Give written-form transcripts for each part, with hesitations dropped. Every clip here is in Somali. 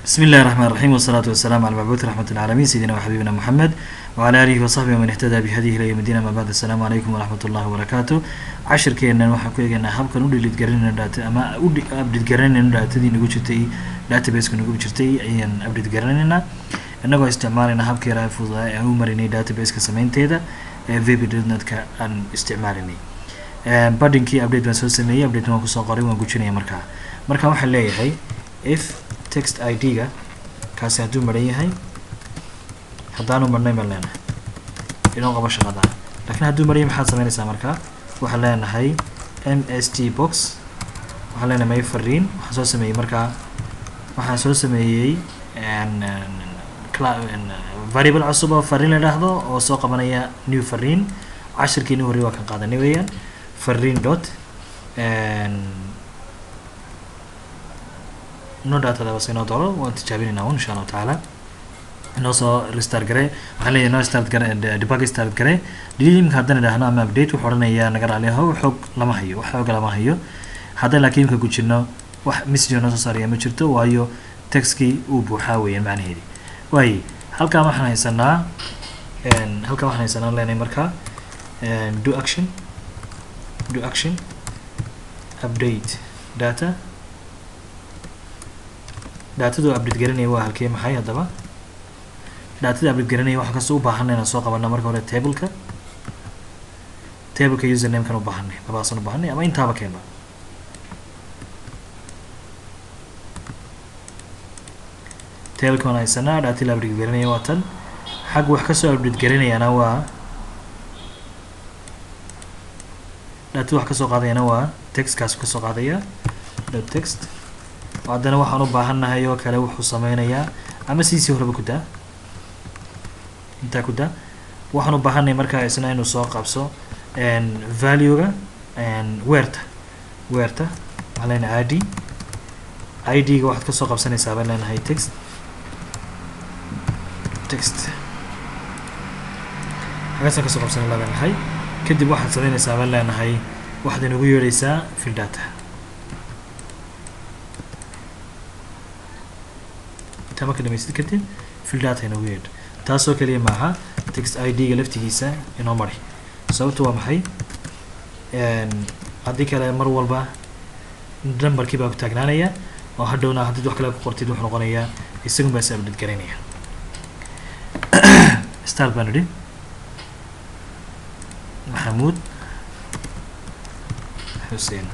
بسم الله الرحمن الرحيم والصلاة والسلام على المبعوث رحمة العالمين سيدنا وحبيبنا محمد وعلى آله وصحبه ومن اهتدى بهديه إلى يوم الدين. ما بعد السلام عليكم ورحمة الله وبركاته. عشر كينا waxaan ku eegaynaa habkan u delete gareynayno data ama u update gareynayno datadii nagu jirtay database-ka nagu jirtay ayaan update gareynaynaa inagoo isticmaalayna habka yaraha fududaa ee aan u marinay database-ka samaynteeda ee vb.net-ka aan isticmaalinay. Badinkii update baan soo sameeyay, update waan ku soo qoray, waan gujinaya markaa waxaan leeyahay if text ID-ga kaasi hadduu maran yahay haddaanu marnay baan leenahay inuu qabo shaqada, laakiin hadduu maran yahay maxaad samaynaysaa markaa waxaan leenahay mst box waxaan leenahay may fariin waxaan soo sameeyey markaa waxaan soo sameeyey variable cusub oo fariin la yidhaahdo oo soo qabanaya new fariin. cashirkiini hore waa kan qaadanay weeyaan fariin dot no data da wasino dolo waan tijaabinayna insha Allah taala inoo soo restart garay waxaan leeyahay no start garay debug start garay dilim ka hadana dhahna ama update wuxuu oranayaa naga raaliyaha xog lama hayo hadda laakiin ka gujino wax message noo soo saaraya ma jirto waayo textkii uu buuxaa weeyaan macnaheedu way halka waxaan haysanaa leenahay markaa do action update data datada update garanaya waa halkee maxay hadaba datada update garanaya waxa kasoo u baahanay inaan soo qabanno marka hore tableka username kan u baahanay labaasan u baahanay ama intaaba keenba tableka aan haysanaa datada update garanaya waa tan xag wax kasoo update garanayana waa datada wax kasoo qaadayana waa text kaas kasoo qaadaya text haddana waxaan u baahannahay oo kale wuxuu sameynayaa ama siisii horeba ku daa intaa ku daa waxaan u baahannahay markaa isna inuu soo qabso value-ga weerta waxaan leenahay id-ga waxaad kasoo qabsanaysaa baan leenahay text xagaasaan kasoo qabsanay la leenahay kadib waxaad sameynaysaa baan leenahay waxaad inagu yeedhaysaa fill data marka dhamaysid kadib fill data inagu yeedh taasoo kaliya maaha text ID-ga laftigiisa inoo mari sababtu waa maxay haddii kale mar walba numberkii baa ku taagnaanaya oo hadhowna haddii wax kale ku qortid wuxuu noqonayaa isagun baa is update garaynaya start baan idhi maxamuud xuseen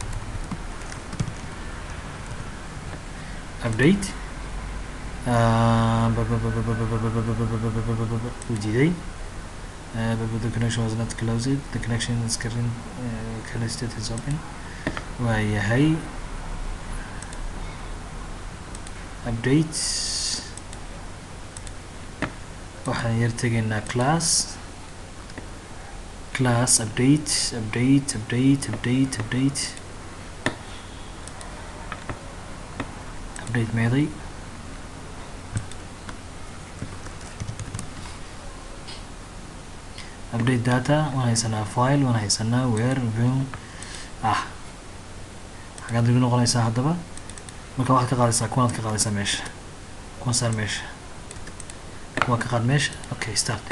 update the connection was not closed. The connection is current state is open. وهي update waxaan yartagayna class update meeday update data waan haysanaa file waan haysanaa where view xagaad ugu noqonaysaa haddaba marka waxaad ka qaadaysaa kuwanaad ka qaadaysaa meesha kuwan saar meesha kuwa ka qaad meesha okay start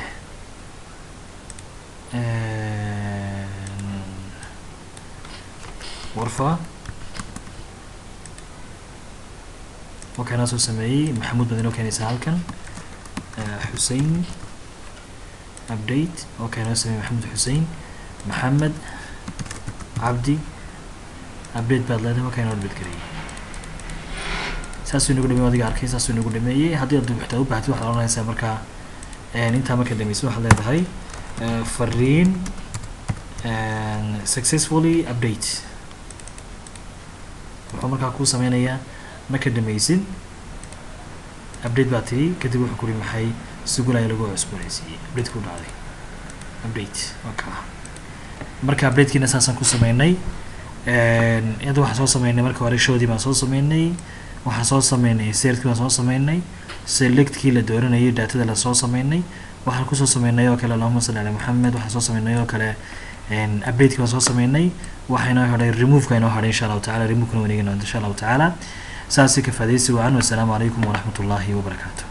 warfa وكان اسمه سمعي محمود بدنا كان يسألكن حسين update وكان اسمه محمود حسين محمد عبدي update بعد لهذا ما كان update كريه ساسو نقول دمي وادي عاركين ساسو نقول دمي هذي أدو محتوى بعتوا حلو أنا يسمى مركا أنت ما كده ميسو حلا هاي فرين successfully update وحمر كاكو سمينا يا ما كده ميسين update بعتي كده وحكوري محي سجل أي لغة أسبوعية update كون هذه update أوكي مركا update كنا أساسا كو سميناي يدو حصل سميناي مركا ورشة دي ما صار سميناي وحصل سميناي سيرت ما صار سميناي select كي لدورنا هي data ده صار سميناي وحكو صار سميناي وكلا اللهم صل على محمد وحصل سميناي وكلا update كما صار سميناي وحنا هذا remove كنا هذا إن شاء الله تعالى remove كنا ونيجي إن شاء الله تعالى saasi ka faa'iidaysi wacan. Wassalaamu calaykum waraxmatullaahi wabarakaatu.